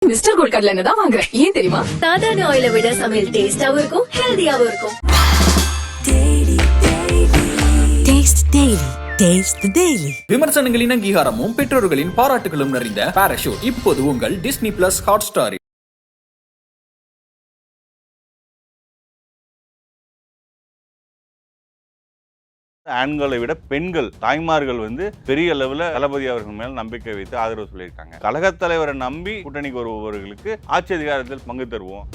Mister gold கடலை எண்ணெய் தான் வாங்குறேன். ஏன் தெரியுமா? சாதாரண ஆயிலை விட சமையல் டேஸ்டாவும் இருக்கும், ஹெல்தியாவும் இருக்கும். விமர்சனங்களின் அங்கீகாரமும் பெற்றோர்களின் பாராட்டுகளும் நிறைந்த பாராஷூட் இப்போது உங்கள் டிஸ்னி பிளஸ் ஹாட் ஸ்டார். ஆண்களை விட பெண்கள் தாய்மார்கள் பெரிய அளவில் தளபதி அவர்கள் மேல் நம்பிக்கை வைத்து ஆதரவு சொல்லியிருக்காங்க. கழகத் தலைவரை நம்பி கூட்டணிக்கு வருபவர்களுக்கு ஆட்சி அதிகாரத்தில் பங்கு தருவோம்.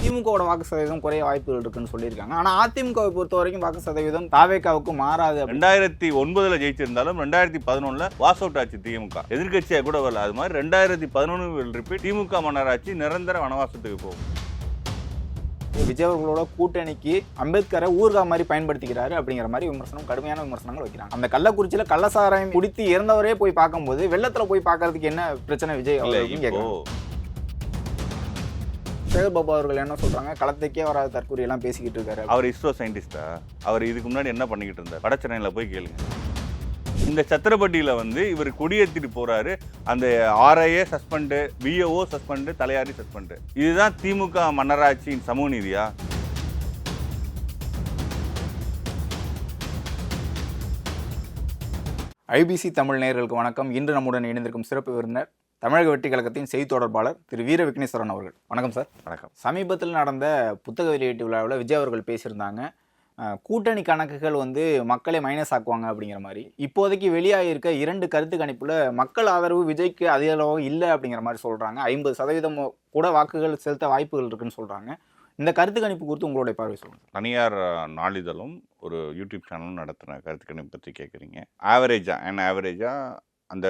திமுகவோட வாக்கு சதவீதம் குறைய வாய்ப்புகள் இருக்குன்னு சொல்லியிருக்காங்க. ஆனால் அதிமுகவை பொறுத்த வரைக்கும் வாக்கு சதவீதம் தாவேக்காவுக்கு மாறாது. 2009 ஜெயிச்சிருந்தாலும் 2011 வாஸ் அவுட் ஆச்சு திமுக, எதிர்கட்சியா கூட வரல. அது மாதிரி 2011 ரிப்பீட் திமுக மன்னராட்சி நிரந்தர வனவாசத்துக்கு போகும். விஜய் அவர்களோட கூட்டணிக்கு அம்பேத்கரை ஊர்கா மாதிரி பயன்படுத்திக்கிறாரு அப்படிங்கிற மாதிரி விமர்சனம், கடுமையான விமர்சனங்கள் வைக்கிறாங்க. அந்த கள்ளக்குறிச்சியில கள்ளசாராயம் குடித்து இறந்தவரே போய் பார்க்கும்போது வெள்ளத்துல போய் பார்க்கறதுக்கு என்ன பிரச்சனை விஜய் சேகர் பாபு அவர்கள் என்ன சொல்றாங்க, களத்துக்கே வராத தற்கொலை எல்லாம் பேசிக்கிட்டு இருக்காரு. அவர் இஸ்ரோ சயின்டிஸ்டா? அவர் இதுக்கு முன்னாடி என்ன பண்ணிக்கிட்டு இருந்தார்? வட சென்னையில போய் கேளுங்க. இந்த சத்திரப்பட்டியில இவர் கொடியேற்றிட்டு போறாரு. அந்த ஆர்ஐஏ சஸ்பெண்டு, விஓஓ சஸ்பெண்டு, தலையாரி சஸ்பெண்டு. இதுதான் திமுக மன்னராட்சியின் சமூக நீதியா? ஐபிசி தமிழ் நேயர்களுக்கு வணக்கம். இன்று நம்முடன் இணைந்திருக்கும் சிறப்பு விருந்தினர் தமிழக வெற்றி கழகத்தின் செய்தி தொடர்பாளர் திரு வீர விக்னேஸ்வரன் அவர்கள். வணக்கம் சார். வணக்கம். சமீபத்தில் நடந்த புத்தக வெளியீட்டு விழாவில் விஜய் அவர்கள் பேசியிருந்தாங்க, கூட்டணி கணக்குகள் மக்களை மைனஸ் ஆக்குவாங்க அப்படிங்கிற மாதிரி. இப்போதைக்கு வெளியாகிருக்க 2 கருத்து கணிப்புல மக்கள் ஆதரவு விஜய்க்கு அதிக அளவு இல்லை அப்படிங்கிற மாதிரி சொல்றாங்க. 50% கூட வாக்குகள் செலுத்த வாய்ப்புகள் இருக்குன்னு சொல்றாங்க. இந்த கருத்து கணிப்பு குறித்து உங்களுடைய பார்வை சொல்லுங்க. தனியார் நாளிதழும் ஒரு யூடியூப் சேனலும் நடத்தின கருத்து கணிப்பு பற்றி கேட்குறீங்க. ஆவரேஜா அந்த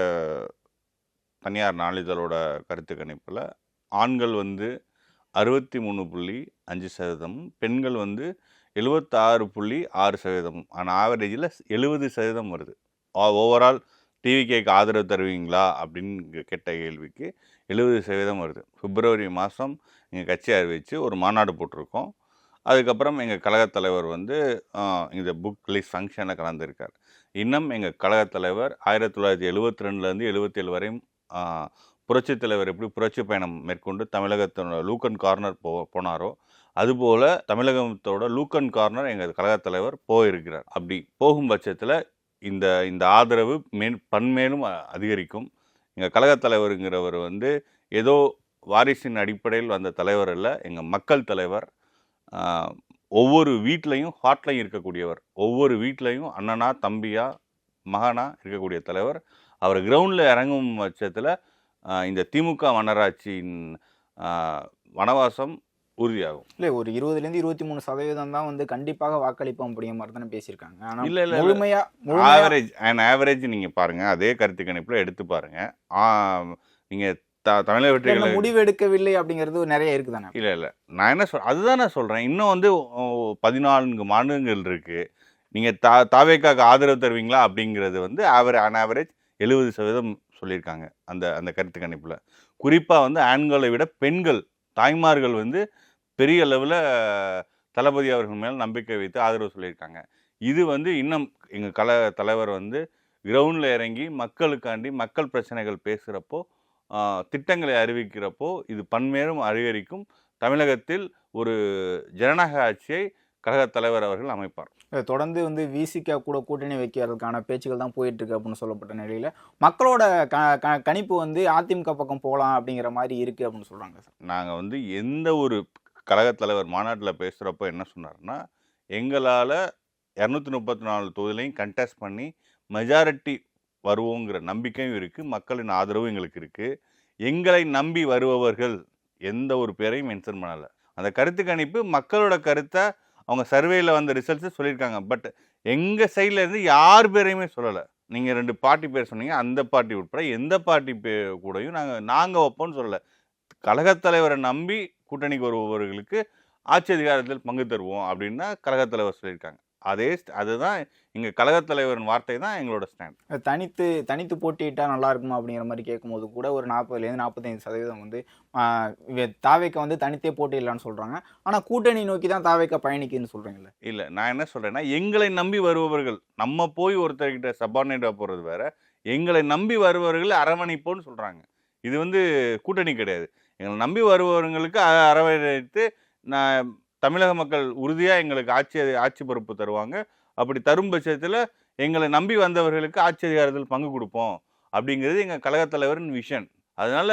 தனியார் நாளிதழோட கருத்து கணிப்பில் ஆண்கள் 63.5%, பெண்கள் 76.6%. ஆனால் ஆவரேஜில் 70% வருது. ஓவரால் டிவிகேக்கு ஆதரவு தருவீங்களா அப்படின்னு கேட்ட கேள்விக்கு 70% வருது. பிப்ரவரி மாதம் எங்கள் கட்சி அறிவித்து ஒரு மாநாடு போட்டிருக்கோம். அதுக்கப்புறம் எங்கள் கழகத் தலைவர் இந்த புக் ரிலீஸ் ஃபங்க்ஷனில் கலந்துருக்கார். இன்னும் எங்கள் கழகத் தலைவர் 1972 77 வரையும் புரட்சித் தலைவர் எப்படி புரட்சி பயணம் மேற்கொண்டு தமிழகத்தோட லூக்கன் கார்னர் போனாரோ அதுபோல் தமிழகத்தோட லூக்கன் கார்னர் எங்கள் கழகத் தலைவர் போயிருக்கிறார். அப்படி போகும் பட்சத்தில் இந்த ஆதரவு பன்மேலும் அதிகரிக்கும். எங்கள் கழகத் தலைவருங்கிறவர் ஏதோ வாரிசின் அடிப்படையில் வந்த தலைவர் அல்ல, எங்கள் மக்கள் தலைவர். ஒவ்வொரு வீட்லையும் ஹாட்லையும் இருக்கக்கூடியவர், ஒவ்வொரு வீட்லையும் அண்ணனா தம்பியா மகனா இருக்கக்கூடிய தலைவர். அவர் கிரவுண்டில் இறங்கும் பட்சத்தில் இந்த திமுக மன்னராட்சியின் வனவாசம் உறுதியாகும். இல்லை, ஒரு 20-23% தான் கண்டிப்பாக வாக்களிப்போம் அப்படிங்கிற மாதிரி தானே பேசியிருக்காங்க. ஆனால் இல்லை ஆவரேஜ் நீங்கள் பாருங்கள், அதே கருத்து கணிப்பில் எடுத்து பாருங்கள். நீங்கள் தமிழக வெற்றிகளை முடிவு எடுக்கவில்லை அப்படிங்கிறது நிறைய இருக்குது தானே? இல்லை நான் என்ன அதுதான் நான் சொல்கிறேன். இன்னும் 14 மாநிலங்கள் இருக்குது. நீங்கள் தாவேக்காக்கு ஆதரவு தருவீங்களா அப்படிங்கிறது ஆவரேஜ் 70% சொல்லியிருக்காங்க அந்த கருத்து கணிப்பில். குறிப்பாக ஆண்களை விட பெண்கள் தாய்மார்கள் பெரிய அளவில் தளபதி அவர்கள் மேல் நம்பிக்கை வைத்து ஆதரவு சொல்லியிருக்காங்க. இது இன்னும் எங்கள் கழக தலைவர் கிரவுண்டில் இறங்கி மக்களுக்காண்டி மக்கள் பிரச்சனைகள் பேசுகிறப்போ, திட்டங்களை அறிவிக்கிறப்போ இது பன்மேலும் அதிகரிக்கும். தமிழகத்தில் ஒரு ஜனநாயக ஆட்சியை கழகத் தலைவர் அவர்கள் அமைப்பார். தொடர்ந்து விசிகா கூட கூட்டணி வைக்கிறதுக்கான பேச்சுக்கள் தான் போயிட்டு இருக்கு அப்படின்னு சொல்லப்பட்ட நிலையில் மக்களோட கணிப்பு அதிமுக பக்கம் போகலாம் அப்படிங்கிற மாதிரி இருக்கு அப்படின்னு சொல்றாங்க சார். நாங்கள் எந்த ஒரு கழகத் தலைவர் மாநாட்டில் பேசுகிறப்போ என்ன சொன்னார்னா, எங்களால் 234 தொகுதியிலையும் கண்டெஸ்ட் பண்ணி மெஜாரிட்டி வருவோங்கிற நம்பிக்கையும் இருக்குது, மக்களின் ஆதரவும் எங்களுக்கு இருக்குது. எங்களை நம்பி வருபவர்கள் எந்த ஒரு பேரையும் மென்ஷன் பண்ணலை. அந்த கருத்து கணிப்பு மக்களோட கருத்தை அவங்க சர்வேயில் வந்த ரிசல்ட்ஸை சொல்லியிருக்காங்க. பட் எங்கள் சைடில் இருந்து யார் பேரையுமே சொல்லலை. நீங்கள் 2 பார்ட்டி பேர் சொன்னீங்க, அந்த பார்ட்டி உட்பட எந்த பார்ட்டி கூடயும் நாங்கள் வைப்போம்னு சொல்லலை. கழகத் தலைவரை நம்பி கூட்டணிக்கு வருபவர்களுக்கு ஆட்சி அதிகாரத்தில் பங்கு தருவோம் அப்படின்னு தான் கழகத் தலைவர் சொல்லியிருக்காங்க. அதுதான் எங்கள் கழகத் தலைவரின் வார்த்தை தான் எங்களோட ஸ்டாண்ட். தனித்து போட்டியிட்டா நல்லா இருக்குமா அப்படிங்கிற மாதிரி கேட்கும்போது கூட ஒரு 40-45% தாவேக்கா தனித்தே போட்டியிடலான்னு சொல்றாங்க. ஆனால் கூட்டணி நோக்கி தான் தாவேக்கா பயணிக்குன்னு சொல்றீங்களே. இல்லை, நான் என்ன சொல்றேன்னா, எங்களை நம்பி வருபவர்கள், நம்ம போய் ஒருத்தர்கிட்ட சபார்டினேட்டாக போகிறது வேற, எங்களை நம்பி வருபவர்கள் அரவணைப்போன்னு சொல்றாங்க. இது வந்து கூட்டணி கிடையாது. எங்களை நம்பி வருபவர்களுக்கு அரவணைத்து நான் தமிழக மக்கள் உறுதியாக எங்களுக்கு ஆட்சி பொறுப்பு தருவாங்க. அப்படி தரும் பட்சத்தில் எங்களை நம்பி வந்தவர்களுக்கு ஆட்சி அதிகாரத்தில் பங்கு கொடுப்போம் அப்படிங்கிறது எங்கள் கழகத் தலைவரின் விஷன். அதனால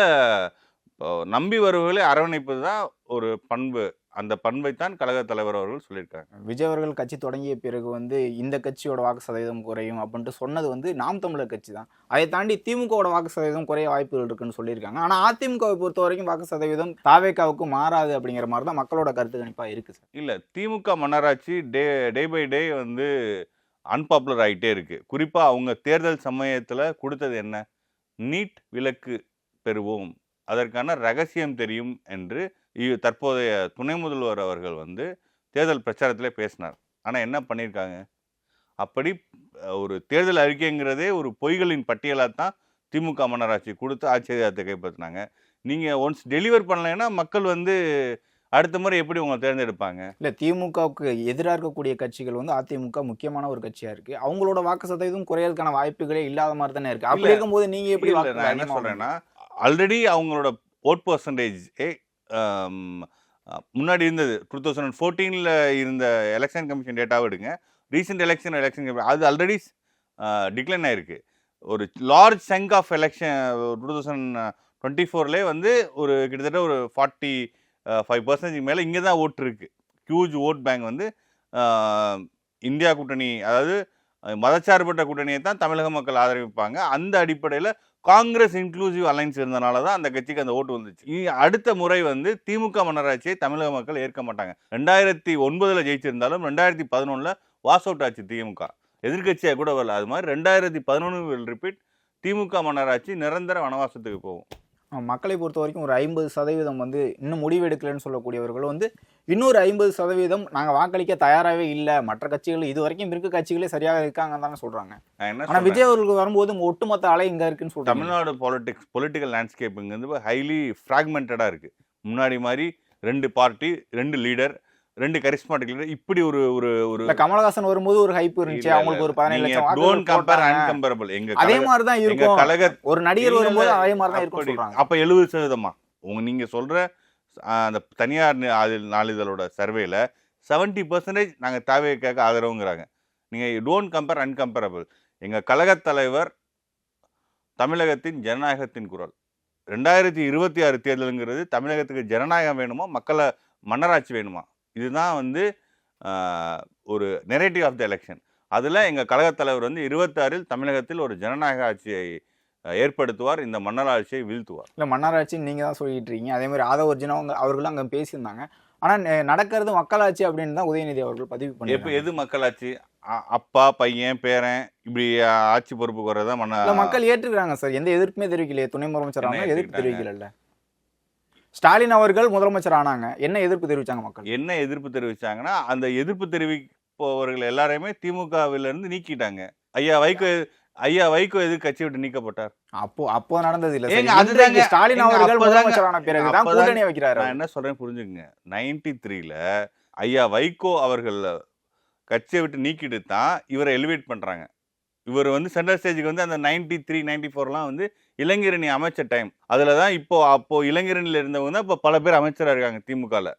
நம்பி வருவர்களை அரவணைப்பது தான் ஒரு பண்பு. அந்த பண்பைத்தான் கழகத் தலைவர் அவர்கள் சொல்லியிருக்காங்க. விஜய் அவர்கள் கட்சி தொடங்கிய பிறகு வந்து இந்த கட்சியோட வாக்கு சதவீதம் குறையும் அப்படின்ட்டு சொன்னது வந்து நாம் தமிழர் கட்சி தான். அதை தாண்டி திமுகவோட வாக்கு சதவீதம் குறைய வாய்ப்புகள் இருக்குன்னு சொல்லியிருக்காங்க. ஆனால் அதிமுகவை பொறுத்த வரைக்கும் வாக்கு சதவீதம் தாவேக்காவுக்கு மாறாது அப்படிங்கிற மாதிரி தான் மக்களோட கருத்து கணிப்பாக இருக்குது சார். இல்லை, திமுக மன்னராட்சி டே பை டே வந்து அன்பாப்புலர் ஆகிட்டே இருக்கு. குறிப்பாக அவங்க தேர்தல் சமயத்தில் கொடுத்தது என்ன? நீட் விலக்கு பெறுவோம், அதற்கான ரகசியம் தெரியும் என்று தற்போதைய துணை முதல்வர் அவர்கள் வந்து தேர்தல் பிரச்சாரத்திலே பேசினார். ஆனால் என்ன பண்ணியிருக்காங்க? அப்படி ஒரு தேர்தல் அறிக்கைங்கிறதே ஒரு பொய்களின் பட்டியலாக தான் திமுக மன்னராட்சி கொடுத்து ஆட்சி அதிகாரத்தை கைப்பற்றினாங்க. நீங்கள் ஒன்ஸ் டெலிவர் பண்ணலைன்னா மக்கள் வந்து அடுத்த முறை எப்படி உங்களை தேர்ந்தெடுப்பாங்க? இல்லை, திமுகவுக்கு எதிராக இருக்கக்கூடிய கட்சிகள் வந்து அதிமுக முக்கியமான ஒரு கட்சியாக இருக்குது. அவங்களோட வாக்கு சதவீதம் குறையறதுக்கான வாய்ப்புகளே இல்லாத மாதிரி தானே இருக்குது. அப்படி இருக்கும்போது நீங்கள் எப்படி? நான் என்ன சொல்கிறேன்னா, ஆல்ரெடி அவங்களோட ஓட் பர்சன்டேஜ் முன்னாடி இருந்தது 2014 இருந்த எலெக்ஷன் கமிஷன் டேட்டாவை எடுங்க, ரீசெண்ட் எலெக்ஷன் அது ஆல்ரெடி டிக்ளைன் ஆயிருக்கு. ஒரு லார்ஜ் சங்க் ஆஃப் எலெக்ஷன் 2024 வந்து ஒரு கிட்டத்தட்ட ஒரு 45% மேலே இங்கே தான் ஓட்டு இருக்கு. ஹியூஜ் ஓட் பேங்க் வந்து இந்தியா கூட்டணி, அதாவது மதச்சார்பற்ற கூட்டணியை தான் தமிழக மக்கள் ஆதரிப்பாங்க. அந்த அடிப்படையில் காங்கிரஸ் இன்க்ளூசிவ் அலைன்ஸ் இருந்தனால தான் அந்த கட்சிக்கு அந்த ஓட்டு வந்துச்சு. அடுத்த முறை வந்து திமுக மன்னராட்சியை தமிழக மக்கள் ஏற்க மாட்டாங்க. 2009 ஜெயிச்சிருந்தாலும் 2011 வாஸ் அவுட் ஆச்சு திமுக, எதிர்கட்சியாக கூட வரல. அது மாதிரி 2011 ரிப்பீட் திமுக மன்னராட்சி நிரந்தர வனவாசத்துக்கு போகும். மக்களை பொறுத்த வரைக்கும் ஒரு 50% வந்து இன்னும் முடிவெடுக்கலன்னு சொல்லக்கூடியவர்கள் வந்து இன்னொரு 50% நாங்கள் வாக்களிக்க தயாராகவே இல்லை, மற்ற கட்சிகள் இது வரைக்கும் இருக்க கட்சிகளே சரியாக இருக்காங்கன்னு தானே சொல்கிறாங்க. ஆனால் விஜய் அவர்களுக்கு வரும்போது ஒட்டுமொத்த அலை இங்கே இருக்குன்னு சொல்கிறாங்க. தமிழ்நாடு பொலிட்டிக்கல் லேண்ட்ஸ்கேப்புங்கிறது ஹைலி ஃப்ராக்மெண்டடாக இருக்குது. முன்னாடி மாதிரி 2 பார்ட்டி, 2 லீடர், 2 கரிஸ்மாட்டிக் லீடர், இப்படி ஒரு கமலஹாசன் வரும்போது ஒரு ஹைப் இருந்துச்சு, அவங்களுக்கு ஒரு 17 லட்சம் அன்கம்பேரபிள். அதே மாதிரி தான் இருக்கும். ஒரு நடிகர் வரும்போது அதே மாதிரி தான் இருக்கும் சொல்றாங்க. அப்ப 70% நீங்க சொல்ற அந்த தனியார் நாளிதழோட சர்வேல 70% நாங்க தாவேக்காக ஆதரவுங்கிறாங்க. நீங்க டோன்ட் கம்பேர் அன்கம்பேரபிள். எங்க கழகத் தலைவர் தமிழகத்தின் ஜனநாயகத்தின் குரல். 2026 தேர்தலுங்கிறது தமிழகத்துக்கு ஜனநாயகம் வேணுமா, மக்களை மன்னராட்சி வேணுமா, இதுதான் வந்து ஒரு நெரேட்டிவ் ஆஃப் த எலெக்ஷன். அதில் எங்கள் கழகத் தலைவர் வந்து 26 தமிழகத்தில் ஒரு ஜனநாயக ஆட்சியை ஏற்படுத்துவார், இந்த மன்னராட்சியை வீழ்த்துவார். இல்லை, மன்னராட்சின்னு நீங்கள் தான் சொல்லிட்டு இருக்கீங்க. அதே மாதிரி ஆதவ அர்ஜுனா அவர்களும் அங்கே பேசியிருந்தாங்க. ஆனால் நடக்கிறது மக்களாட்சி அப்படின்னு தான் உதயநிதி அவர்கள் பதிவு பண்ணி. இப்போ எது மக்களாட்சி? அப்பா, பையன், பேரன் இப்படி ஆட்சி பொறுப்புக்கு வரதா மக்கள் ஏற்றுக்கிறாங்க சார். எந்த எதிர்ப்புமே தெரிவிக்கலையே. துணை முதலமைச்சராக எதிர்ப்பு தெரிவிக்கல. ஸ்டாலின் அவர்கள் முதலமைச்சர் ஆனாங்க, என்ன எதிர்ப்பு தெரிவிச்சாங்க மக்கள்? என்ன எதிர்ப்பு தெரிவிச்சாங்கன்னா, அந்த எதிர்ப்பு தெரிவிப்பவர்கள் எல்லாரையுமே திமுகவிலிருந்து நீக்கிட்டாங்க. ஐயா வைகோ எதிர் கட்சி விட்டு நீக்கப்பட்டார். அப்போ நடந்தது இல்ல. ஸ்டாலின் அவர்கள் முதலமைச்சரான பிறகுதான் கூட்டணி வைக்கிறாரு. நான் என்ன சொல்றேன் புரிஞ்சுக்கங்க. 93 ஐயா வைகோ அவர்கள் கட்சியை விட்டு நீக்கிட்டு தான் இவரை எலிவேட் பண்றாங்க. இவர் வந்து சென்ட்ரல் ஸ்டேஜுக்கு வந்து அந்த 93, 94 வந்து இளைஞரணி அமைச்சர் டைம். அதில் தான் அப்போ இளைஞரணியில் இருந்தவங்க தான் இப்போ பல பேர் அமைச்சராக இருக்காங்க திமுகவில்.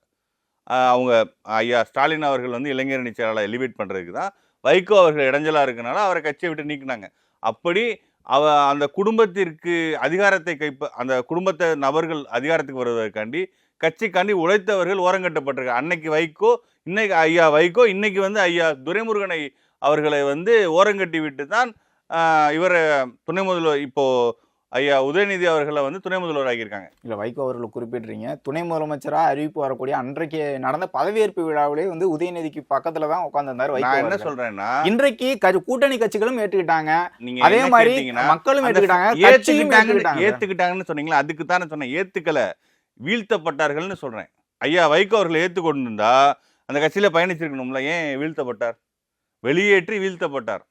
அவங்க ஐயா ஸ்டாலின் அவர்கள் வந்து இளைஞரணி செயலாளர் எலிவேட் பண்ணுறதுக்கு தான் வைகோ அவர்கள் இடைஞ்சலாக இருக்கனால அவரை கட்சியை விட்டு நீக்கினாங்க. அப்படி அந்த குடும்பத்திற்கு அதிகாரத்தை அந்த குடும்பத்தை நபர்கள் அதிகாரத்துக்கு வருவதற்காண்டி கட்சிக்காண்டி உழைத்தவர்கள் ஓரங்கட்டப்பட்டிருக்காங்க. அன்னைக்கு வைகோ, இன்னைக்கு ஐயா வைகோ, இன்னைக்கு வந்து ஐயா துரைமுருகனை அவர்களை வந்து ஓரங்கட்டி விட்டு தான் இவர் துணை முதல்வர், இப்போ ஐயா உதயநிதி அவர்களை வந்து துணை முதல்வர் ஆகியிருக்காங்க. இல்லை, வைகோ அவர்களை குறிப்பிடுறீங்க. துணை முதலமைச்சராக அறிவிப்பு வரக்கூடிய அன்றைக்கு நடந்த பதவியேற்பு விழாவிலே வந்து உதயநிதிக்கு பக்கத்துல தான் உட்கார்ந்திருந்தாரு வைகோ. நான் என்ன சொல்றேன்னா, இன்றைக்கு கூட்டணி கட்சிகளும் ஏற்றுக்கிட்டாங்க, அதே மாதிரி மக்களும் ஏத்துக்கிட்டாங்கன்னு சொன்னீங்களா? அதுக்கு தானே சொன்னேன், ஏத்துக்கல, வீழ்த்தப்பட்டார்கள்னு சொல்றேன். ஐயா வைகோ அவர்களை ஏத்துக்கொண்டு இருந்தா அந்த கட்சியில பயணிச்சிருக்கணும்ல. ஏன் வீழ்த்தப்பட்டார்? வெளியேற்றி வீழ்த்தப்பட்டார்.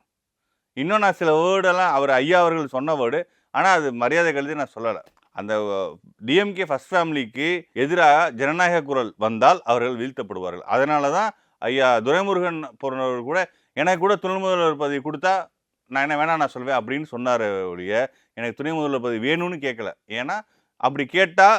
இன்னும் நான் சில வேர்டெல்லாம் அவர் ஐயா அவர்கள் சொன்ன வேர்டு, ஆனால் அது மரியாதை கருதி நான் சொல்லலை. அந்த டிஎம்கே ஃபர்ஸ்ட் ஃபேமிலிக்கு எதிராக ஜனநாயக குரல் வந்தால் அவர்கள் வீழ்த்தப்படுவார்கள். அதனால தான் ஐயா துரைமுருகன் போன்றவர் கூட எனக்கு கூட துணை முதல்வர் பதவி கொடுத்தா நான் என்ன வேணா நான் சொல்வேன் அப்படின்னு சொன்னார் ஒழிய எனக்கு துணை முதல்வர் பதவி வேணும்னு கேட்கல. ஏன்னா அப்படி கேட்டால்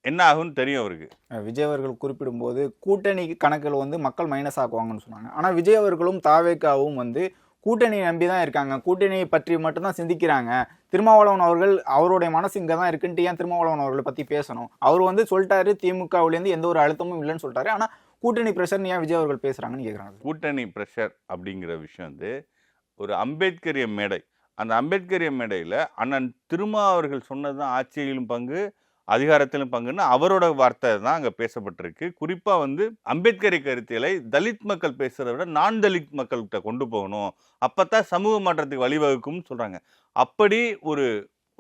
என்ன ஆகும்னு தெரியும் அவருக்கு. விஜய் அவர்கள் குறிப்பிடும்போது கூட்டணி கணக்கில் வந்து மக்கள் மைனஸ் ஆக்குவாங்கன்னு சொன்னாங்க. ஆனால் விஜய் அவர்களும் தாவேக்காவும் வந்து கூட்டணியை நம்பி தான் இருக்காங்க, கூட்டணியை பற்றி மட்டும்தான் சிந்திக்கிறாங்க. திருமாவளவன் அவர்கள் அவருடைய மனசு இங்கே தான் இருக்குன்ட்டு ஏன் திருமாவளவன் அவர்களை பற்றி பேசணும்? அவர் வந்து சொல்லிட்டாரு திமுகவிலேருந்து எந்த ஒரு அழுத்தமும் இல்லைன்னு சொல்லிட்டாரு. ஆனால் கூட்டணி ப்ரெஷர்னு ஏன் விஜய் அவர்கள் பேசுகிறாங்கன்னு கேட்குறாங்க. கூட்டணி ப்ரெஷர் அப்படிங்கிற விஷயம் வந்து ஒரு அம்பேத்கரிய மேடை. அந்த அம்பேத்கரிய மேடையில் அண்ணன் திருமா அவர்கள் சொன்னது தான் ஆட்சியிலும் பங்கு அதிகாரத்திலும் பங்குன்னு அவரோட வார்த்தை தான் அங்கே பேசப்பட்டிருக்கு. குறிப்பாக வந்து அம்பேத்கரி கருத்தியலை தலித் மக்கள் பேசுகிறத விட நான் தலித் மக்கள்கிட்ட கொண்டு போகணும், அப்போ தான் சமூக மாற்றத்துக்கு வழிவகுக்கும்னு சொல்கிறாங்க. அப்படி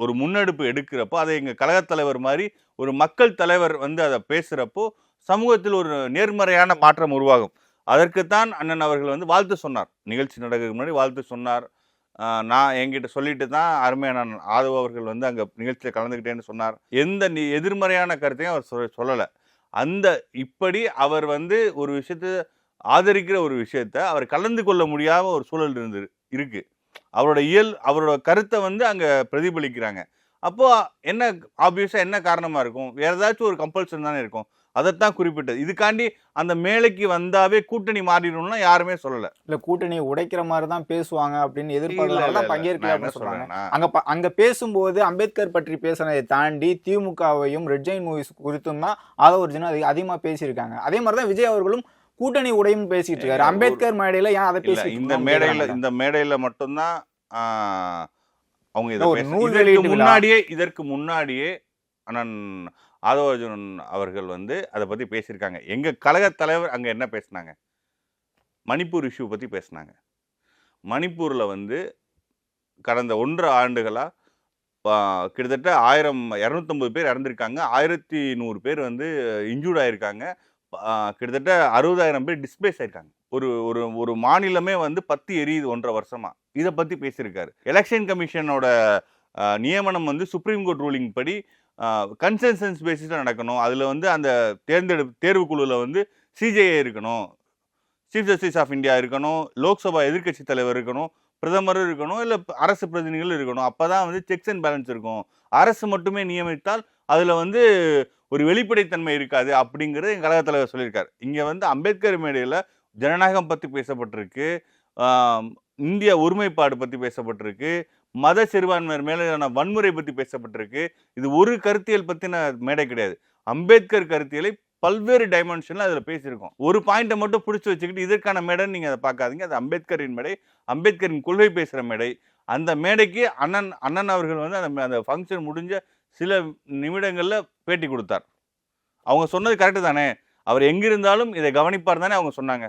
ஒரு முன்னெடுப்பு எடுக்கிறப்போ அதை எங்கள் கழகத் தலைவர் மாதிரி ஒரு மக்கள் தலைவர் வந்து அதை பேசுகிறப்போ சமூகத்தில் ஒரு நேர்மறையான மாற்றம் உருவாகும். அதற்குத்தான் அண்ணன் அவர்கள் வந்து வாழ்த்து சொன்னார். நிகழ்ச்சி நடக்கிறதுக்கு முன்னாடி வாழ்த்து சொன்னார். நான் என்கிட்ட சொல்லிட்டு தான் அருமையான ஆதவ அவர்கள் வந்து அங்கே நிகழ்ச்சியில் கலந்துக்கிட்டேன்னு சொன்னார். எந்த எதிர்மறையான கருத்தையும் அவர் சொல்லலை. இப்படி அவர் வந்து ஒரு விஷயத்தை ஆதரிக்கிற ஒரு விஷயத்த அவர் கலந்து கொள்ள முடியாத ஒரு சூழல் இருக்கு. அவரோட கருத்தை வந்து அங்கே பிரதிபலிக்கிறாங்க. அப்போ என்ன ஆப்வியஸாக என்ன காரணமாக இருக்கும்? வேற ஏதாச்சும் ஒரு கம்பல்ஷன் தானே இருக்கும். அதைத்தான் குறிப்பிட்டது. இதுக்காண்டி அந்த மேலைக்கு வந்தாவே கூட்டணி மாறிடும்னா யாருமே சொல்லலை. இல்லை கூட்டணியை உடைக்கிற மாதிரி தான் பேசுவாங்க அப்படின்னு எதிர்பார்க்கலாம் பங்கேற்கல சொல்றாங்க. அங்க பேசும்போது அம்பேத்கர் பற்றி பேசுனதை தாண்டி திமுகவையும் ரெட் ஜெயின் மூவிஸ் குறித்தும் தான் ஆதவர்ஜுன் அதிகமாக பேசியிருக்காங்க. அதே மாதிரி தான் விஜய் அவர்களும் கூட்டணி உடையும் பேசிட்டு இருக்காரு. அம்பேத்கர் மேடையில ஏன் அதை பேசி இந்த மேடையில மட்டும்தான் அவங்க இதற்கு முன்னாடியே அண்ணன் ஆதவர்ஜுன் அவர்கள் வந்து அதை பற்றி பேசியிருக்காங்க. எங்கள் கழகத் தலைவர் அங்கே என்ன பேசினாங்க? மணிப்பூர் இஷ்யூ பற்றி பேசினாங்க. மணிப்பூரில் வந்து கடந்த 1.5 ஆண்டுகளாக கிட்டத்தட்ட 250 பேர் இறந்துருக்காங்க, 1100 பேர் வந்து இன்ஜூர்ட் ஆகிருக்காங்க, கிட்டத்தட்ட 60,000 பேர் டிஸ்பிளேஸ் ஆயிருக்காங்க. ஒரு மாநிலமே வந்து 10 எரியுது 1.5 வருஷமா. இதை பற்றி பேசியிருக்காரு. எலெக்ஷன் கமிஷனோட நியமனம் வந்து சுப்ரீம் கோர்ட் ரூலிங் படி கன்சென்சஸ் பேசிஸில் நடக்கணும். அதில் வந்து அந்த தேர்வு குழுவில் வந்து சிஜேஐ இருக்கணும், சீஃப் ஜஸ்டிஸ் ஆஃப் இந்தியா இருக்கணும், லோக்சபா எதிர்க்கட்சி தலைவர் இருக்கணும், பிரதமரும் இருக்கணும், இல்லை அரசு பிரதிநிதிகள் இருக்கணும். அப்போ தான் வந்து செக்ஸ் அண்ட் பேலன்ஸ் இருக்கும். அரசு மட்டுமே நியமித்தால் அதில் வந்து ஒரு வெளிப்படைத்தன்மை இருக்காது அப்படிங்கிறது எங்கள் கழகத் தலைவர் சொல்லியிருக்காரு. இங்கே வந்து அம்பேத்கர் மேடையில் ஜனநாயகம் பற்றி பேசப்பட்டிருக்கு, இந்திய ஒருமைப்பாடு பற்றி பேசப்பட்டிருக்கு, மத சிறுபான்மையர் மேலான வன்முறை பற்றி பேசப்பட்டிருக்கு. இது ஒரு கருத்தியல் பற்றின மேடை கிடையாது. அம்பேத்கர் கருத்தியலை பல்வேறு டைமென்ஷனில் அதில் பேசியிருக்கோம். ஒரு பாயிண்ட்டை மட்டும் பிடிச்சி வச்சுக்கிட்டு இதற்கான மேடைன்னு நீங்கள் அதை பார்க்காதீங்க. அது அம்பேத்கரின் மேடை, அம்பேத்கரின் கொள்கை பேசுகிற மேடை. அந்த மேடைக்கு அண்ணன் அவர்கள் வந்து அந்த ஃபங்க்ஷன் முடிஞ்ச சில நிமிடங்களில் பேட்டி கொடுத்தார். அவங்க சொன்னது கரெக்டு தானே? அவர் எங்கிருந்தாலும் இதை கவனிப்பார் தானே அவங்க சொன்னாங்க.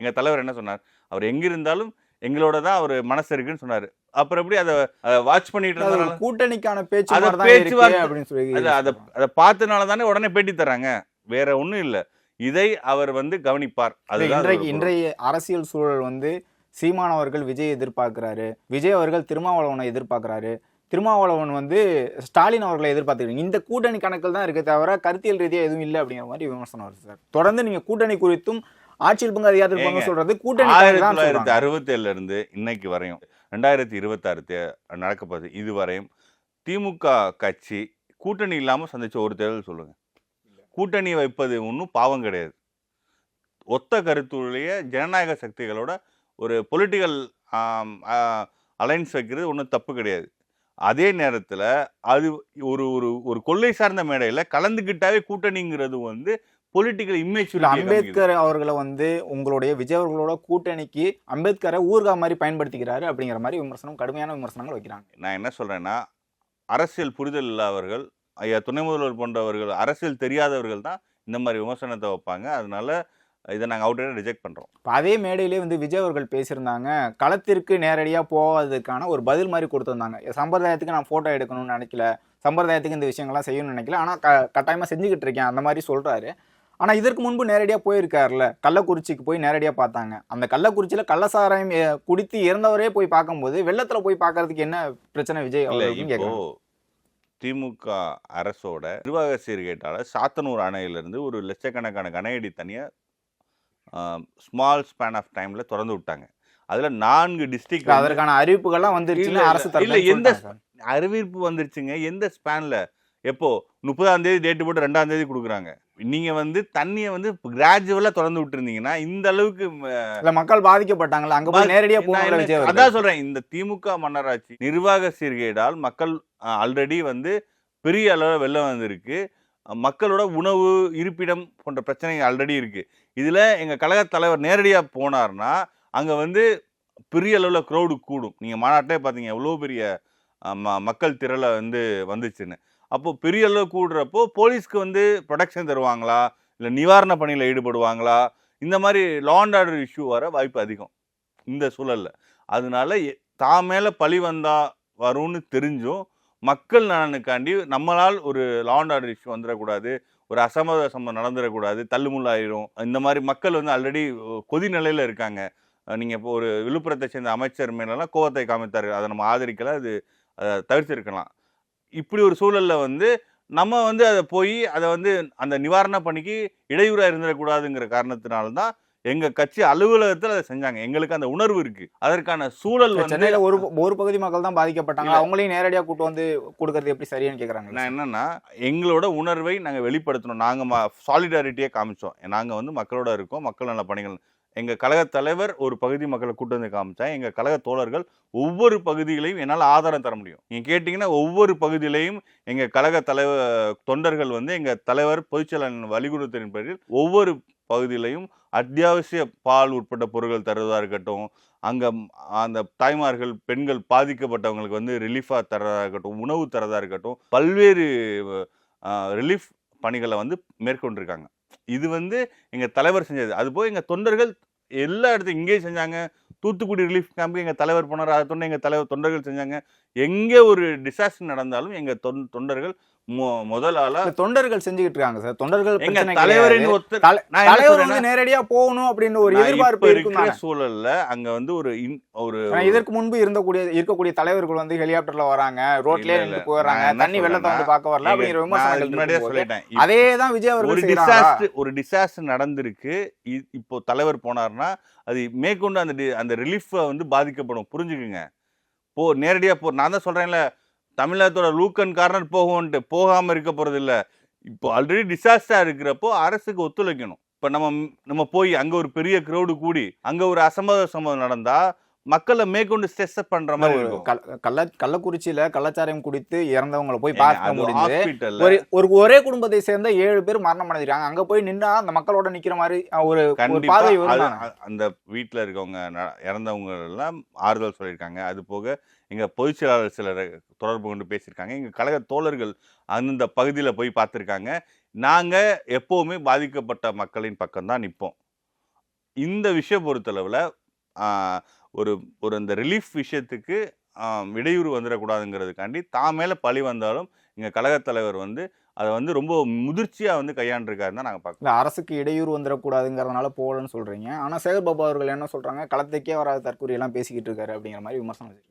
எங்கள் தலைவர் என்ன சொன்னார்? அவர் எங்கிருந்தாலும் எங்களோட தான் அவர் மனசு இருக்குன்னு சொன்னார். அப்புறம் எப்படி அதை வாட்ச் பண்ணிட்டு இருந்தாங்க? கூட்டணிக்கான பேச்சுவார்த்தை அதை பார்த்தனால தானே உடனே பேட்டி தராங்க. வேற ஒன்றும் இல்லை. இதை அவர் வந்து கவனிப்பார். இன்றைய அரசியல் சூழல் வந்து சீமான் அவர்கள் விஜய் எதிர்பார்க்கிறாரு, விஜய் அவர்கள் திருமாவளவனை எதிர்பார்க்கிறாரு, திருமாவளவன் வந்து ஸ்டாலின் அவர்களை எதிர்பார்த்துக்கிறீங்க. இந்த கூட்டணி கணக்கில் தான் இருக்க தவிர கருத்தியல் ரீதியாக எதுவும் இல்லை அப்படிங்கிற மாதிரி விமர்சனம் வருது சார். தொடர்ந்து நீங்க கூட்டணி குறித்தும் ஆட்சியில் பங்கு அதிகாரத்தில் பங்கு சொல்றது கூட்டணி 1967 இருந்து இன்னைக்கு வரையும் 2026 நடக்கப்போகுது. இதுவரையும் திமுக கட்சி கூட்டணி இல்லாமல் சந்திச்ச ஒரு தேர்தல் சொல்லுங்க. கூட்டணி வைப்பது ஒன்றும் பாவம் கிடையாது. ஒத்த கருத்துடைய ஜனநாயக சக்திகளோட ஒரு பொலிட்டிக்கல் அலைன்ஸ் வைக்கிறது ஒன்றும் தப்பு கிடையாது. அதே நேரத்தில் அது ஒரு கொள்கை சார்ந்த மேடையில் கலந்துக்கிட்டாவே கூட்டணிங்கிறது வந்து பொலிட்டிக்கல் இமேஜ். அம்பேத்கர் அவர்களை வந்து உங்களுடைய விஜய் அவர்களோட கூட்டணிக்கு அம்பேத்கரை ஊர்கா மாதிரி பயன்படுத்திக்கிறாரு அப்படிங்கிற மாதிரி கடுமையான விமர்சனங்கள் வைக்கிறாங்க. நான் என்ன சொல்றேன்னா, அரசியல் புரிதல் இல்லாதவர்கள், ஐயா துணை முதல்வர் போன்றவர்கள், அரசியல் தெரியாதவர்கள் தான் இந்த மாதிரி விமர்சனத்தை வைப்பாங்க. அதனால இதை நாங்கள் அவுட்டே ரிஜெக்ட் பண்ணுறோம். இப்போ அதே மேடையிலே வந்து விஜய் அவர்கள் பேசியிருந்தாங்க, களத்திற்கு நேரடியாக போவதுக்கான ஒரு பதில் மாதிரி கொடுத்துருந்தாங்க. சம்பிரதாயத்துக்கு நான் ஃபோட்டோ எடுக்கணும்னு நினைக்கல, சம்பிரதாயத்துக்கு இந்த விஷயங்கள்லாம் செய்யணும்னு நினைக்கல, ஆனால் கட்டாயமாக செஞ்சுக்கிட்டு இருக்கேன் அந்த மாதிரி சொல்கிறாரு. ஆனால் இதற்கு முன்பு நேரடியாக போயிருக்காருல்ல, கள்ளக்குறிச்சிக்கு போய் நேரடியாக பார்த்தாங்க. அந்த கள்ளக்குறிச்சியில் கள்ளசாராயம் குடித்து இறந்தவரே போய் பார்க்கும்போது வெள்ளத்தில் போய் பார்க்கறதுக்கு என்ன பிரச்சனை விஜய் இப்போ திமுக அரசோட நிர்வாக சீர்கேட்டால் சாத்தனூர் அணையிலிருந்து ஒரு லட்சக்கணக்கான கனஅடி தனியாக ஸ்மால் ஸ்பேன் ஆஃப் டைமில் திறந்து விட்டாங்க. அதில் 4 டிஸ்ட்ரிக்ட் அதற்கான அறிவிப்புகள்லாம் வந்துருச்சு. அரசு இல்லை, எந்த அறிவிப்பு வந்துருச்சுங்க? எந்த ஸ்பேனில் எப்போ 30ஆம் தேதி டேட்டு போட்டு 2ஆம் தேதி கொடுக்குறாங்க. நீங்க வந்து தண்ணியை வந்து கிராஜுவலா திறந்து விட்டுருந்தீங்கன்னா இந்த அளவுக்கு இல்ல மக்கள் பாதிக்கப்பட்டாங்கல்ல, அங்க போய் நேரடியா போகல விஜய் அவர்கள். அதான் சொல்றேன், இந்த திமுக மன்னராட்சி நிர்வாக சீர்கேடால் மக்கள் ஆல்ரெடி வந்து பெரிய அளவில் வெள்ளம் வந்திருக்கு. மக்களோட உணவு இருப்பிடம் போன்ற பிரச்சனைகள் ஆல்ரெடி இருக்கு. இதுல எங்க கழக தலைவர் நேரடியா போனார்னா அங்க வந்து பெரிய அளவில் க்ரௌடு கூடும். நீங்க மாநாட்டே பார்த்தீங்க எவ்வளோ பெரிய மக்கள் திரள வந்து வந்துச்சுன்னு. அப்போ பெரிய அளவு கூடுறப்போ போலீஸ்க்கு வந்து ப்ரொடெக்ஷன் தருவாங்களா, இல்லை நிவாரண பணியில் ஈடுபடுவாங்களா, இந்த மாதிரி லா அண்ட் ஆர்டர் இஷ்யூ வர வாய்ப்பு அதிகம் இந்த சூழலில். அதனால தான் மேலே பழி வந்தா வரும்னு தெரிஞ்சும் மக்கள் நலனுக்காண்டி நம்மளால் ஒரு லா அண்ட் ஆர்டர் இஷ்யூ வந்துடக்கூடாது, ஒரு அசம்பாவிதம் நடந்துடக்கூடாது, தள்ளுமுள்ளாயிரும். இந்த மாதிரி மக்கள் வந்து ஆல்ரெடி கொதி நிலையில் இருக்காங்க. நீங்கள் இப்போ ஒரு விழுப்புரத்தை சேர்ந்த அமைச்சர் மேலெல்லாம் கோவத்தை காமித்தார், அதை நம்ம ஆதரிக்கல, அது தவிர்த்திருக்கலாம். இப்படி ஒரு சூழலில் வந்து நம்ம வந்து அதை போய் அதை வந்து அந்த நிவாரண பணிக்கு இடையூறாக இருந்துடக்கூடாதுங்கிற காரணத்தினால்தான் எங்க கட்சி அலுவலகத்தில் அதை செஞ்சாங்க. எங்களுக்கு அந்த உணர்வு இருக்கு, அதற்கான சூழல் வந்து சென்னையில ஒரு பகுதி மக்கள் தான் பாதிக்கப்பட்டாங்க, அவங்களையும் நேரடியாக கூட்டு வந்து கொடுக்கறது எப்படி சரியானு கேட்குறாங்க. நான் என்னன்னா எங்களோட உணர்வை நாங்கள் வெளிப்படுத்தணும், நாங்கள் சாலிடாரிட்டியை காமிச்சோம். நாங்கள் வந்து மக்களோட இருக்கோம், மக்கள் நல பணிகள். எங்கள் கழக தலைவர் ஒரு பகுதி மக்களை கூட்டு வந்து காமிச்சா எங்கள் கழக தோழர்கள் ஒவ்வொரு பகுதிகளையும் என்னால் ஆதாரம் தர முடியும். நீங்கள் கேட்டிங்கன்னா ஒவ்வொரு பகுதியிலையும் எங்கள் கழக தலைவர் தொண்டர்கள் வந்து எங்கள் தலைவர் பொதுச்செயலாளர் வலியுறுத்தலின் பேரில் ஒவ்வொரு பகுதியிலையும் அத்தியாவசிய பால் உட்பட்ட பொருட்கள் தருவதாக இருக்கட்டும், அங்கே அந்த தாய்மார்கள் பெண்கள் பாதிக்கப்பட்டவங்களுக்கு வந்து ரிலீஃபாக தரதாக இருக்கட்டும், உணவு தரதாக இருக்கட்டும், பல்வேறு ரிலீஃப் பணிகளை வந்து மேற்கொண்டிருக்காங்க. இது வந்து எங்கள் தலைவர் செஞ்சது. அதுபோல் எங்கள் தொண்டர்கள் எல்லா இடத்துக்கும் இங்கேயும் செஞ்சாங்க. தூத்துக்குடி ரிலீஃப் கேம்புக்கு எங்கள் தலைவர் போனார், அதை தொண்டை எங்கள் தலைவர் தொண்டர்கள் செஞ்சாங்க. எங்கே ஒரு டிசாஸ்டர் நடந்தாலும் எங்கள் தொண்டர்கள் முதல் ஆளா தொண்டர்கள் செஞ்சுக்கிட்டு இருக்காங்க சார். தொண்டர்கள் எங்க தலைவரின் தலைவர் நேரடியா போகணும் அப்படின்னு ஒரு எதிர்பார்ப்பு இருக்கிற சூழல்ல அங்க வந்து ஒரு இதற்கு முன்பு இருக்கக்கூடிய தலைவர்கள் வந்து ஹெலிகாப்டர்ல வராங்க, ரோட்லயே நின்று போறாங்க, தண்ணி வெள்ளத்தை வந்து பார்க்க வரல அப்படிங்கிற விமர்சனங்கள் முன்னாடியே சொல்லிட்டேன். அதேதான் விஜய் அவர்கள் ஒரு டிசாஸ்டர் நடந்திருக்கு. இப்போ தலைவர் போனார்னா அது மேற்கொண்டு அந்த ரிலீஃப் வந்து பாதிக்கப்படும், புரிஞ்சுக்குங்க. நேரடியா நான் தான் சொல்றேன்ல, தமிழகத்தோட லூக் அண்ட் கார்னர் போகும்ன்ட்டு போகாமல் இருக்க போகிறது இல்லை. இப்போ ஆல்ரெடி டிசாஸ்டர் இருக்கிறப்போ அரசுக்கு ஒத்துழைக்கணும். இப்போ நம்ம போய் அங்கே ஒரு பெரிய க்ரௌடு கூடி அங்கே ஒரு சம்பவம் நடந்தால் மக்களை மேற்கொண்டு ஸ்ட்ரெஸ் பண்ற மாதிரி இருக்கும். கள்ளக்குறிச்சியில கள்ளச்சாராயம் குடித்து இறந்தவங்களை போய் பார்க்க முடிஞ்சு ஒரே குடும்பத்தை சேர்ந்த 7 பேர் மரணம் அடைஞ்சிருக்காங்க. அங்க போய் நின்னா அந்த மக்களோட நிக்கிற மாதிரி ஒரு பாதை அந்த வீட்டுல இருக்கவங்க இறந்தவங்க எல்லாம் ஆறுதல் சொல்லியிருக்காங்க. அது போக எங்க பொதுச் செயலாளர் சிலர் தொடர்பு கொண்டு பேசியிருக்காங்க. எங்க கழக தோழர்கள் அந்த பகுதியில போய் பார்த்திருக்காங்க. நாங்க எப்பவுமே பாதிக்கப்பட்ட மக்களின் பக்கம்தான் நிற்போம். இந்த விஷயம் பொறுத்தளவுல ஒரு இந்த ரிலீஃப் விஷயத்துக்கு இடையூறு வந்துடக்கூடாதுங்கிறதுக்காண்டி தான் மேலே பழி வந்தாலும் எங்கள் கழகத் தலைவர் வந்து அதை வந்து ரொம்ப முதிர்ச்சியாக வந்து கையாண்டிருக்காருன்னு தான் நாங்கள் பார்க்கலாம். அரசுக்கு இடையூறு வந்துடக்கூடாதுங்கிறதுனால போகலன்னு சொல்கிறீங்க. ஆனால் சேகர் பாபு அவர்கள் என்ன சொல்கிறாங்க, களத்துக்கே வராத தற்கொலையெல்லாம் பேசிக்கிட்டு இருக்காரு அப்படிங்கிற மாதிரி விமர்சனம் வச்சுருக்காங்க.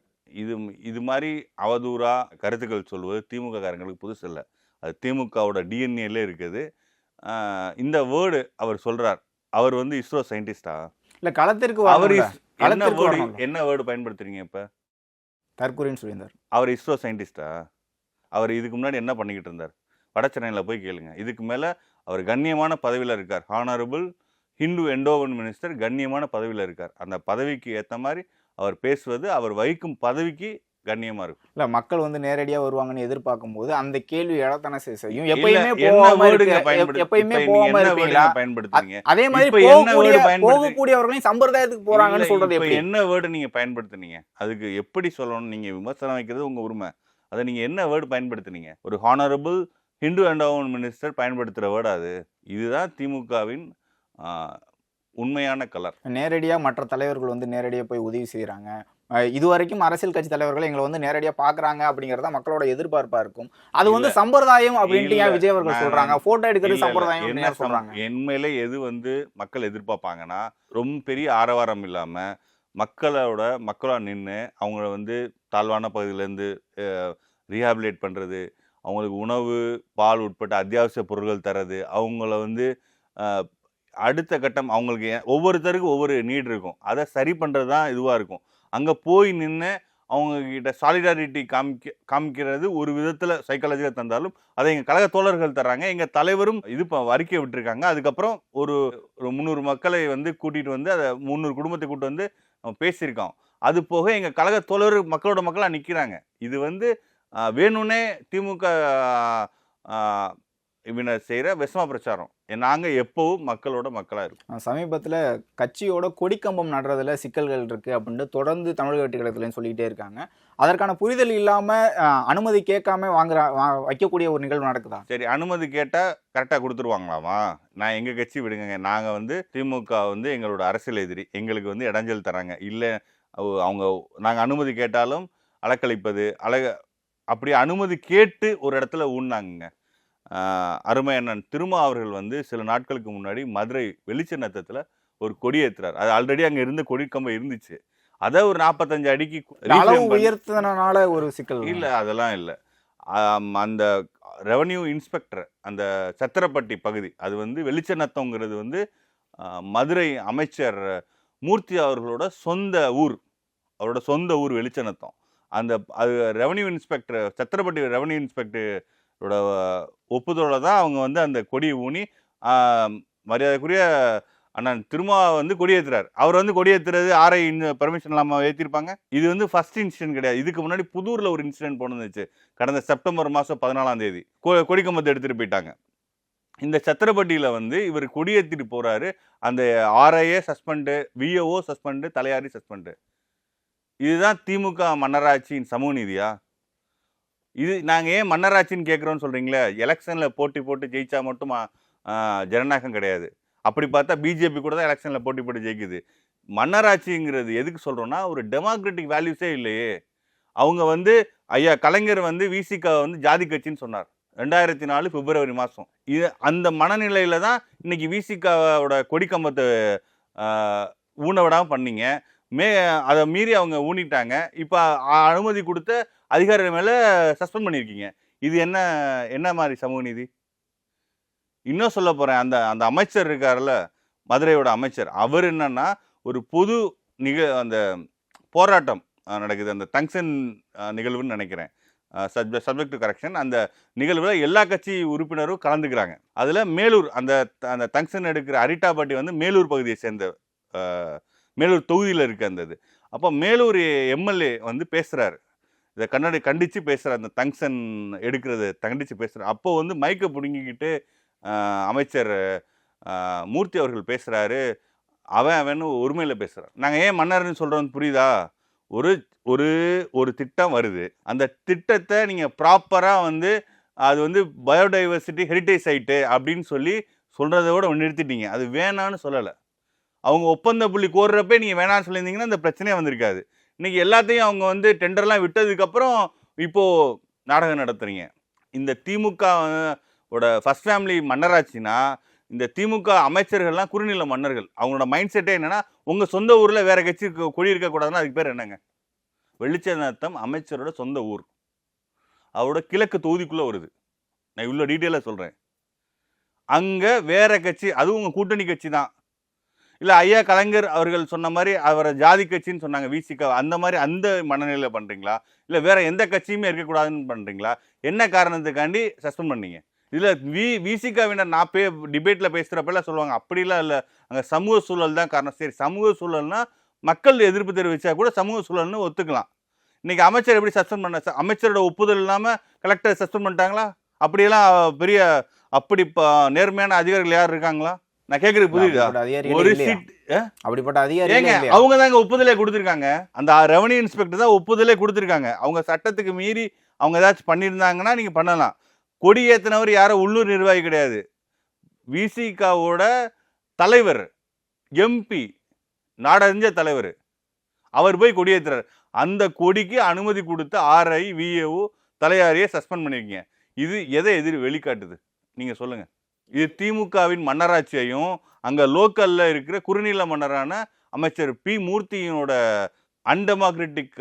இது மாதிரி அவதூறாக கருத்துக்கள் சொல்வது திமுக காரங்களுக்கு புதுசு இல்லை, அது திமுகவோட டிஎன்ஏல இருக்குது. இந்த வேர்டு அவர் சொல்கிறார், அவர் வந்து இஸ்ரோ சயின்டிஸ்டா இல்லை களத்திற்கு அவர் என்ன வேர்டு பயன்படுத்துறீங்க? இப்ப தற்கொலைன்னு சொல்லியிருந்தார். அவர் இஸ்ரோ சயின்டிஸ்டா? அவர் இதுக்கு முன்னாடி என்ன பண்ணிக்கிட்டு இருந்தார்? வட சென்னையில் போய் கேளுங்க. இதுக்கு மேலே அவர் கண்ணியமான பதவியில் இருக்கார். ஹானரபிள் ஹிந்து எண்டோவன் மினிஸ்டர் கண்ணியமான பதவியில் இருக்கார். அந்த பதவிக்கு ஏற்ற மாதிரி அவர் பேசுவது அவர் வகிக்கும் பதவிக்கு கண்ணியமா இருக்கும். இல்ல மக்கள் வந்து நேரடியா வருவாங்கன்னு எதிர்பார்க்கும் போது அந்த கேள்வி எழத்தானே செய்யும். அதே மாதிரி போகக்கூடியவர்களையும் சம்பிரதாயத்துக்கு போறாங்கன்னு சொல்றது என்ன வேர்டு நீங்க பயன்படுத்துனீங்க? அதுக்கு எப்படி சொல்லணும்? நீங்க விமர்சனம் வைக்கிறது உங்க உரிமை, அதை நீங்க என்ன வேர்டு பயன்படுத்துனீங்க? ஒரு ஹானரபிள் ஹிந்து எண்டோவன் மினிஸ்டர் பயன்படுத்துற வேர்டு அது. இதுதான் திமுகவின் உண்மையான கலர். நேரடியா மற்ற தலைவர்கள் வந்து நேரடியா போய் உதவி செய்யறாங்க. இதுவரைக்கும் அரசியல் கட்சி தலைவர்கள் எங்களை வந்து நேரடியா பாக்குறாங்க அப்படிங்கறத மக்களோட எதிர்பார்ப்பா இருக்கும். அது வந்து சம்பிரதாயம் அப்படின்ட்டு ஏன் விஜய் அவர்கள் சொல்றாங்க? போட்டோ எடுக்கிறது சம்பிரதாயம் என்ன சொல்றாங்க? என்மையில எது வந்து மக்கள் எதிர்பார்ப்பாங்கன்னா, ரொம்ப பெரிய ஆரவாரம் இல்லாம மக்களா நின்று அவங்கள வந்து தாழ்வான பகுதியிலேருந்து ரீஹாபிலேட் பண்ணுறது, அவங்களுக்கு உணவு பால் உட்பட்ட அத்தியாவசிய பொருட்கள் தர்றது, அவங்கள வந்து அடுத்த கட்டம் அவங்களுக்கு ஒவ்வொருத்தருக்கும் ஒவ்வொரு நீட் இருக்கும், அதை சரி பண்ணுறது தான் இதுவாக இருக்கும். அங்கே போய் நின்று அவங்க கிட்ட சாலிடாரிட்டி காமிக்கிறது ஒரு விதத்தில் சைக்காலஜியில் தந்தாலும் அதை எங்கள் கழக தோழர்கள் தர்றாங்க. எங்கள் தலைவரும் இது அறிக்கை விட்டுருக்காங்க. அதுக்கப்புறம் ஒரு 300 மக்களை வந்து கூட்டிகிட்டு வந்து அதை 300 குடும்பத்தை கூட்டு வந்து பேசியிருக்கோம். அது போக எங்கள் கழக தோழர் மக்களோட மக்களாக நிற்கிறாங்க. இது வந்து வேணும்னே திமுக இவனர் செய்கிற விஷம பிரச்சாரம். நாங்கள் எப்பவும் மக்களோட மக்களாக இருக்கும். சமீபத்தில் கட்சியோட கொடிக்கம்பம் நடுறதுல சிக்கல்கள் இருக்குது அப்படின்ட்டு தொடர்ந்து தமிழக வெற்றி கழகத்துலன்னு சொல்லிக்கிட்டே இருக்காங்க. அதற்கான புரிதல் இல்லாமல் அனுமதி கேட்காம வைக்கக்கூடிய ஒரு நிகழ்வு நடக்குதா? சரி, அனுமதி கேட்டால் கரெக்டாக கொடுத்துருவாங்களாமா? நான் எங்கள் கட்சி விடுங்க, நாங்கள் வந்து திமுக வந்து எங்களோட அரசியல் எதிரி, எங்களுக்கு வந்து இடைஞ்சல் தராங்க. இல்லை அவங்க நாங்கள் அனுமதி கேட்டாலும் அலக்களிப்பது அப்படி அனுமதி கேட்டு ஒரு இடத்துல ஊன்னாங்க. அருமை அண்ணன் திருமா அவர்கள் வந்து சில நாட்களுக்கு முன்னாடி மதுரை வெளிச்சநத்தத்தில் ஒரு கொடி ஏற்றுறாரு. அது ஆல்ரெடி அங்கே இருந்த கொடிக்கம்பம் இருந்துச்சு. அதை ஒரு 45 அடிக்கு உயர்த்தினால ஒரு சிக்கல் இல்லை, அதெல்லாம் இல்லை. அந்த ரெவன்யூ இன்ஸ்பெக்டர் அந்த சத்திரப்பட்டி பகுதி, அது வந்து வெளிச்சநத்தங்கிறது வந்து மதுரை அமைச்சர் மூர்த்தி அவர்களோட சொந்த ஊர், அவரோட சொந்த ஊர் வெளிச்சநத்தம். அது ரெவன்யூ இன்ஸ்பெக்டர் சத்திரப்பட்டி ரெவன்யூ இன்ஸ்பெக்டரோட ஒப்புதலோட தான் அவங்க வந்து அந்த கொடியை ஊனி மரியாதைக்குரிய அண்ணன் திருமா வந்து கொடியேற்றுறாரு. அவர் வந்து கொடியேற்றுறது ஆர்ஐ பெர்மிஷன் இல்லாமல் ஏற்றிருப்பாங்க. இது வந்து ஃபர்ஸ்ட் இன்சிடென்ட் கிடையாது. இதுக்கு முன்னாடி புதூரில் ஒரு இன்சிடென்ட் போனதுச்சு. கடந்த செப்டம்பர் மாதம் 14ஆம் தேதி கொடிக்கம்பத்தை எடுத்துகிட்டு போயிட்டாங்க. இந்த சத்திரப்பட்டியில் வந்து இவர் கொடியேற்றிட்டு போகிறாரு. அந்த ஆர்ஐஏ சஸ்பெண்டு, விஓஓ சஸ்பெண்டு, தலையாரி சஸ்பெண்டு. இதுதான் திமுக மன்னராட்சியின் சமூக நீதியா? இது நாங்கள் ஏன் மன்னராட்சின்னு கேட்குறோன்னு சொல்கிறீங்களே? எலெக்ஷனில் போட்டு ஜெயிச்சா மட்டும் ஜனநாயகம் கிடையாது. அப்படி பார்த்தா பிஜேபி கூட தான் எலெக்ஷனில் போட்டு ஜெயிக்குது. மன்னராட்சிங்கிறது எதுக்கு சொல்கிறோன்னா, ஒரு டெமோக்ராட்டிக் வேல்யூஸே இல்லையே. அவங்க வந்து ஐயா கலைஞர் வந்து விசிகா வந்து ஜாதி கட்சின்னு சொன்னார் 2004 பிப்ரவரி மாதம். இது அந்த மனநிலையில் தான் இன்னைக்கு விசிகாவோட கொடிக்கம்பத்தை ஊன விடாமல் பண்ணீங்க. அதை மீறி அவங்க ஊனிட்டாங்க. இப்போ அனுமதி கொடுத்த அதிகாரிகள் மேலே சஸ்பெண்ட் பண்ணியிருக்கீங்க. இது என்ன மாதிரி சமூக நீதி? இன்னும் சொல்ல போகிறேன், அந்த அமைச்சர் இருக்கார்ல, மதுரையோட அமைச்சர், அவர் என்னன்னா ஒரு பொது அந்த போராட்டம் நடக்குது, அந்த தங்சன் நிகழ்வுன்னு நினைக்கிறேன், சப்ஜெக்ட் டு கரெக்ஷன். அந்த நிகழ்வில் எல்லா கட்சி உறுப்பினரும் கலந்துக்கிறாங்க. அதில் மேலூர் அந்த தங்சன் எடுக்கிற அரிட்டாபாட்டி வந்து மேலூர் பகுதியை சேர்ந்த மேலூர் தொகுதியில் இருக்கு அந்த இது. அப்போ மேலூர் எம்எல்ஏ வந்து பேசுகிறாரு, இதை கண்டித்து பேசுகிறார், அந்த தங்சன் எடுக்கிறது கண்டித்து பேசுகிறார். அப்போ வந்து மைக்கை பிடுங்கிக்கிட்டு அமைச்சர் மூர்த்தி அவர்கள் பேசுகிறாரு. அவன் உரிமையில் பேசுகிறார். நாங்கள் ஏன் மன்னர்னு சொல்கிறோன்னு புரியுதா? ஒரு திட்டம் வருது. அந்த திட்டத்தை நீங்கள் ப்ராப்பராக வந்து அது வந்து பயோடைவர்சிட்டி ஹெரிட்டேஜ் சைட்டு அப்படின்னு சொல்கிறத நிறுத்திட்டீங்க. அது வேணான்னு சொல்லலை. அவங்க ஒப்பந்த புள்ளி கோர்றப்பே நீங்கள் வேணான்னு சொல்லியிருந்தீங்கன்னா இந்த பிரச்சனையே வந்திருக்காது. இன்றைக்கி எல்லாத்தையும் அவங்க வந்து டெண்டர்லாம் விட்டதுக்கப்புறம் இப்போது நாடகம் நடத்துகிறீங்க. இந்த திமுகவோட ஃபர்ஸ்ட் ஃபேமிலி மன்னராட்சினா, இந்த திமுக அமைச்சர்கள்லாம் குறுநில மன்னர்கள். அவங்களோட மைண்ட் செட்டே என்னென்னா, உங்கள் சொந்த ஊரில் வேறு கட்சி கொடி இருக்கக்கூடாதுன்னா அதுக்கு பேர் என்னங்க? வெளிச்சநத்தம் அமைச்சரோட சொந்த ஊர், அவரோட கிழக்கு தொகுதிக்குள்ளே வருது. நான் இவ்வளோ டீட்டெயிலாக சொல்கிறேன். அங்கே வேற கட்சி, அதுவும் உங்கள் கூட்டணி கட்சி தான். இல்லை ஐயா கலைஞர் அவர்கள் சொன்ன மாதிரி அவரை ஜாதி கட்சின்னு சொன்னாங்க விசிகா, அந்த மாதிரி அந்த மனநிலையில் பண்ணுறீங்களா? இல்லை வேற எந்த கட்சியுமே இருக்கக்கூடாதுன்னு பண்ணுறீங்களா? என்ன காரணத்துக்காண்டி சஸ்பெண்ட் பண்ணீங்க? இதில் விசிகாவினர் நான் டிபேட்டில் பேசுகிறப்பெல்லாம் சொல்லுவாங்க, அப்படிலாம் இல்லை, அங்கே சமூக சூழல் தான் காரணம். சரி, சமூக சூழல்னா மக்கள் எதிர்ப்பு தெரிவித்தா கூட சமூக சூழல்னு ஒத்துக்கலாம். இன்றைக்கி அமைச்சர் எப்படி சஸ்பெண்ட் பண்ண? அமைச்சரோட ஒப்புதல் இல்லாமல் கலெக்டர் சஸ்பெண்ட் பண்ணிட்டாங்களா? அப்படியெல்லாம் பெரிய அப்படி நேர்மையான அதிகாரிகள் யார் இருக்காங்களா? நான் கேட்குறது புரியுதா? ஒரு சீட் அப்படிப்பட்ட அதிகாரி அவங்க தாங்க ஒப்புதலே கொடுத்துருக்காங்க. அந்த ரெவன்யூ இன்ஸ்பெக்டர் தான் ஒப்புதலே கொடுத்துருக்காங்க. அவங்க சட்டத்துக்கு மீறி அவங்க ஏதாச்சும் பண்ணியிருந்தாங்கன்னா நீங்கள் பண்ணலாம். கொடி ஏற்றினவர் யாரும் உள்ளூர் நிர்வாகி கிடையாது, விசிகாவோட தலைவர், எம்பி, நாடறிஞ்ச தலைவர். அவர் போய் கொடி ஏற்றுறாரு. அந்த கொடிக்கு அனுமதி கொடுத்த ஆர்ஐ விஏஓ தலையாரியை சஸ்பெண்ட் பண்ணியிருக்கீங்க. இது எதை வெளிக்காட்டுது நீங்கள் சொல்லுங்கள்? இது திமுகவின் மன்னராட்சியையும் அங்கே லோக்கலில் இருக்கிற குறுநில மன்னரான அமைச்சர் பி மூர்த்தியினோட அன்டெமோக்ராட்டிக்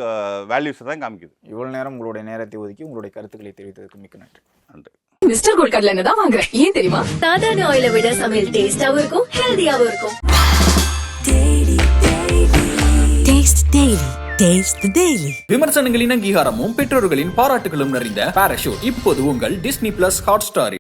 வேல்யூஸை தான் காமிக்குது. இவ்வளவு நேரம் உங்களுடைய நேரத்தை ஒதுக்கி உங்களுடைய கருத்துக்களை தெரிவித்ததற்கு மிக்க நன்றி. நன்றி. மிஸ்டர் கோல்ட் கடலை எண்ணெய் தான் வாங்குறேன். ஏன் தெரியுமா? சாதாரண ஆயிலை விட சமையல் டேஸ்டாவும் இருக்கும், ஹெல்தியாவும் இருக்கும். Taste Daily. Taste the Daily. விமர்சனங்களின் அங்கீகாரமும் பெற்றோர்களின் பாராட்டுகளும் நிறைந்த பாராஷூட் இப்போது உங்கள் டிஸ்னி பிளஸ் ஹாட் ஸ்டாரில்